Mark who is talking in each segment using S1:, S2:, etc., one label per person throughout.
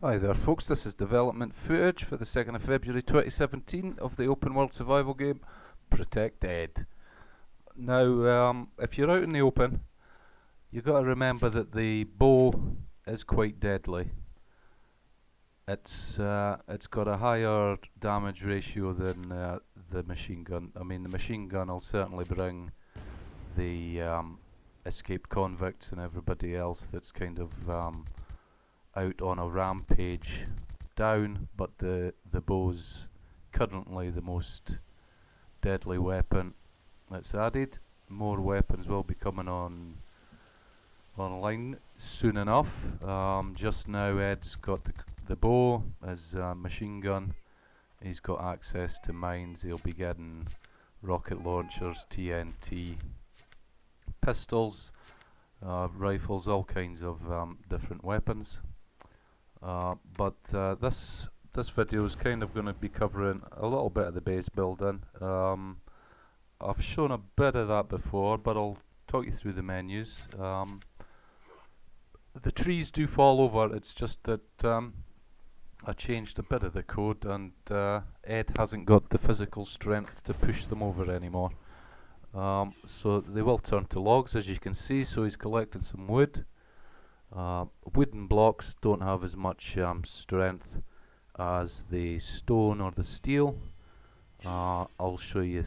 S1: Hi there folks, this is development footage for the 2nd of February 2017 of the open world survival game Protect Ed. Now if you're out in the open, you've got to remember that the bow is quite deadly. It's got a higher damage ratio than the machine gun. I mean, the machine gun will certainly bring the escaped convicts and everybody else that's kind of out on a rampage down, but the bow's currently the most deadly weapon that's added. More weapons will be coming online soon enough. Just now Ed's got the bow, his machine gun, he's got access to mines, he'll be getting rocket launchers, TNT, pistols, rifles, all kinds of different weapons. But this video is kind of going to be covering a little bit of the base building. I've shown a bit of that before, but I'll talk you through the menus. The trees do fall over, it's just that I changed a bit of the code and Ed hasn't got the physical strength to push them over anymore. So they will turn to logs, as you can see, so he's collected some wood. Wooden blocks don't have as much strength as the stone or the steel. I'll show you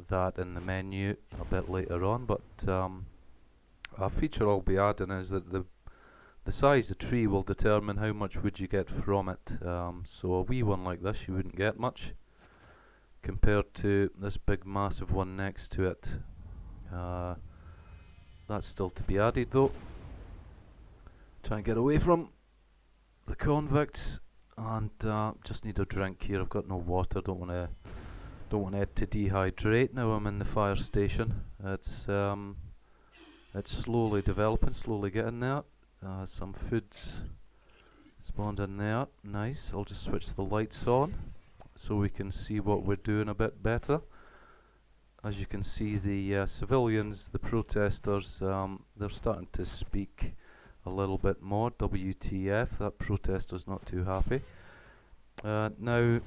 S1: that in the menu a bit later on, but a feature I'll be adding is that the size of the tree will determine how much wood you get from it. So a wee one like this you wouldn't get much compared to this big massive one next to it. That's still to be added though. Try and get away from the convicts, and just need a drink here. I've got no water. Don't want Ed to dehydrate. Now I'm in the fire station. It's slowly developing, slowly getting there. Some food's spawned in there. Nice. I'll just switch the lights on so we can see what we're doing a bit better. As you can see, the civilians, the protesters, they're starting to speak a little bit more. WTF, that protester's not too happy. Now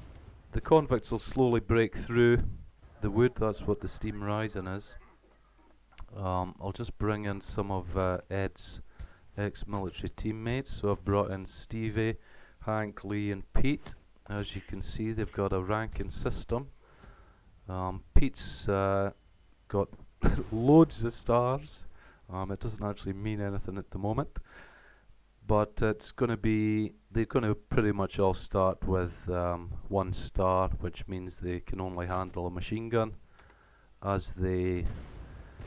S1: the convicts will slowly break through the wood, that's what the steam rising is. I'll just bring in some of Ed's ex-military teammates. So I've brought in Stevie, Hank, Lee and Pete. As you can see, they've got a ranking system. Pete's got loads of stars. It doesn't actually mean anything at the moment, but it's going to be, they're going to pretty much all start with 1 star, which means they can only handle a machine gun. As they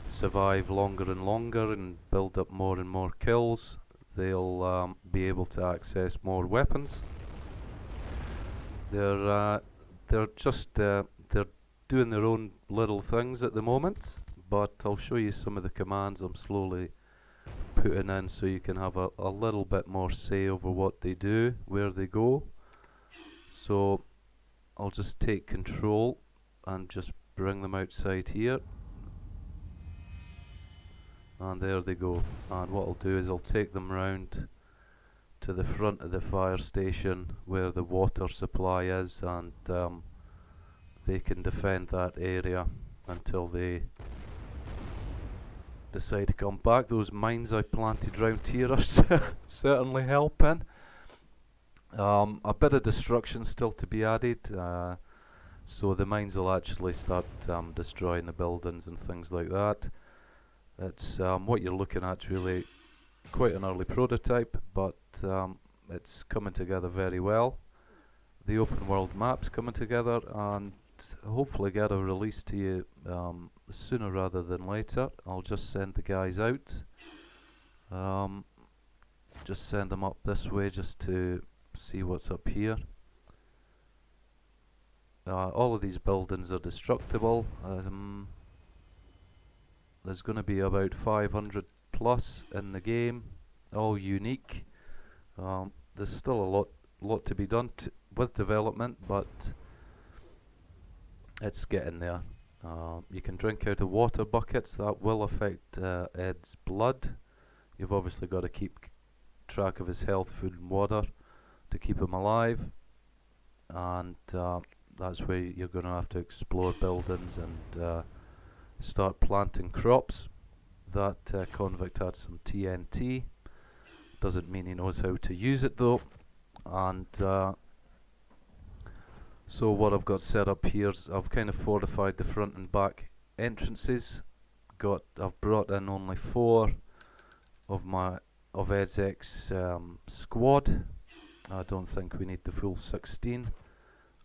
S1: survive longer and longer and build up more and more kills, they'll be able to access more weapons. They're just they're doing their own little things at the moment, but I'll show you some of the commands I'm slowly putting in so you can have a little bit more say over what they do, where they go. So I'll just take control and just bring them outside here, and there they go. And what I'll do is I'll take them round to the front of the fire station where the water supply is, and they can defend that area until they decide to come back. Those mines I planted round here are certainly helping. A bit of destruction still to be added, so the mines will actually start destroying the buildings and things like that. It's what you're looking at, really quite an early prototype, but it's coming together very well. The open world map's coming together, and hopefully get a release to you sooner rather than later. I'll just send the guys out, just send them up this way just to see what's up here. All of these buildings are destructible. There's going to be about 500 plus in the game, all unique. There's still a lot to be done with development, but it's getting there. You can drink out of water buckets. That will affect Ed's blood. You've obviously got to keep track of his health, food and water to keep them alive, and that's where you're going to have to explore buildings and start planting crops. That convict had some TNT. Doesn't mean he knows how to use it though. And so what I've got set up here is I've kind of fortified the front and back entrances. I've brought in only 4 of Ed's squad. I don't think we need the full 16.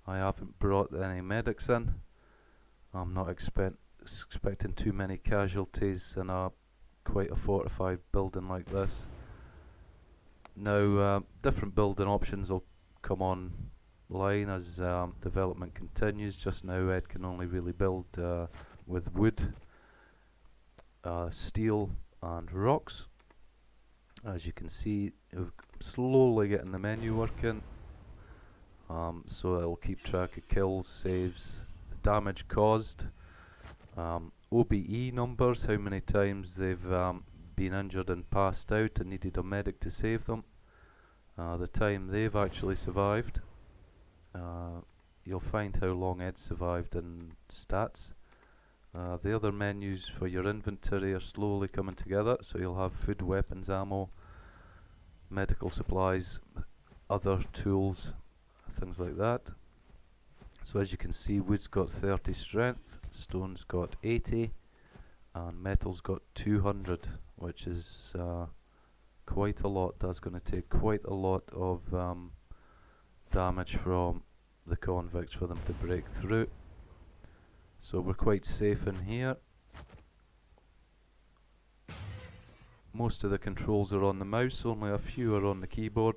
S1: I haven't brought any medics in. I'm not expecting too many casualties in quite a fortified building like this. Now different building options will come online as development continues. Just now Ed can only really build with wood, steel and rocks. As you can see, we're slowly getting the menu working, so it'll keep track of kills, saves, the damage caused, OBE numbers, how many times they've been injured and passed out and needed a medic to save them, the time they've actually survived. You'll find how long Ed survived in stats. The other menus for your inventory are slowly coming together, so you'll have food, weapons, ammo, medical supplies, other tools, things like that. So as you can see, wood's got 30 strength, stone's got 80, and metal's got 200, which is quite a lot. That's going to take quite a lot of damage from the convicts for them to break through. So we're quite safe in here. Most of the controls are on the mouse, only a few are on the keyboard.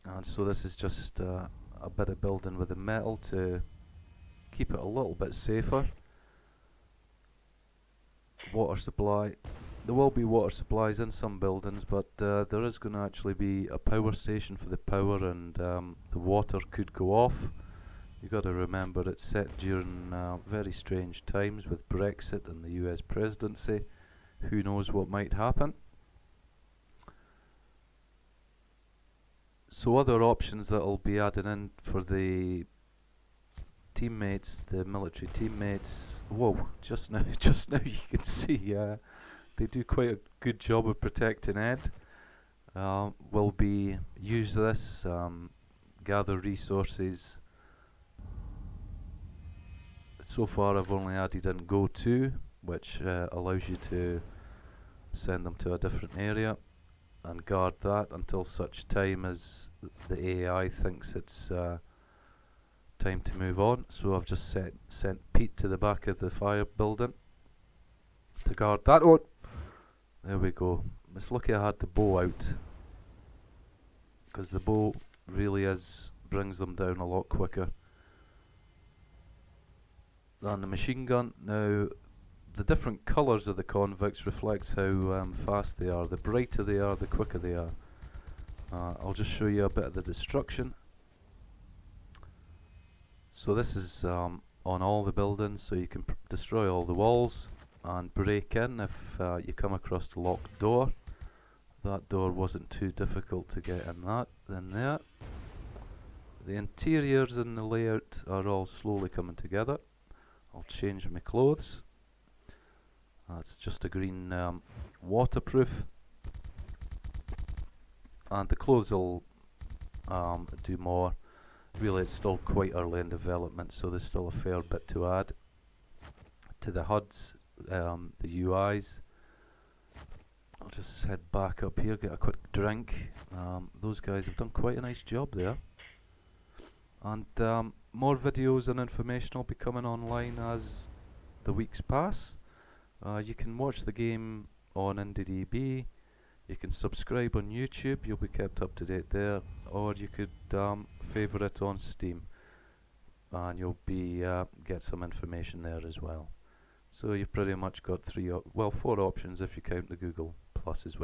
S1: And so this is just a bit of building with the metal to keep it a little bit safer. Water supply. There will be water supplies in some buildings, but there is going to actually be a power station for the power, and the water could go off. You've got to remember it's set during very strange times with Brexit and the US presidency. Who knows what might happen? So other options that will be added in for the teammates, the military teammates. Whoa! Just now you can see they do quite a good job of protecting Ed. Will be use this, gather resources. So far I've only added in Go To, which allows you to send them to a different area and guard that until such time as the AI thinks it's time to move on. So I've just sent Pete to the back of the fire building to guard that one. There we go. It's lucky I had the bow out, because the bow really brings them down a lot quicker than the machine gun. Now the different colours of the convicts reflects how fast they are. The brighter they are, the quicker they are. I'll just show you a bit of the destruction. So this is on all the buildings, so you can destroy all the walls and break in if you come across the locked door. That door wasn't too difficult to get in there. The interiors and the layout are all slowly coming together. I'll change my clothes. That's just a green waterproof, and the clothes will do more. Really, it's still quite early in development, so there's still a fair bit to add to the HUDs, the UIs. I'll just head back up here, get a quick drink. Those guys have done quite a nice job there. And more videos and information will be coming online as the weeks pass. You can watch the game on IndieDB, you can subscribe on YouTube, you'll be kept up to date there, or you could favourite it on Steam, and you'll be get some information there as well. So you've pretty much got 4 options if you count the Google Plus as well.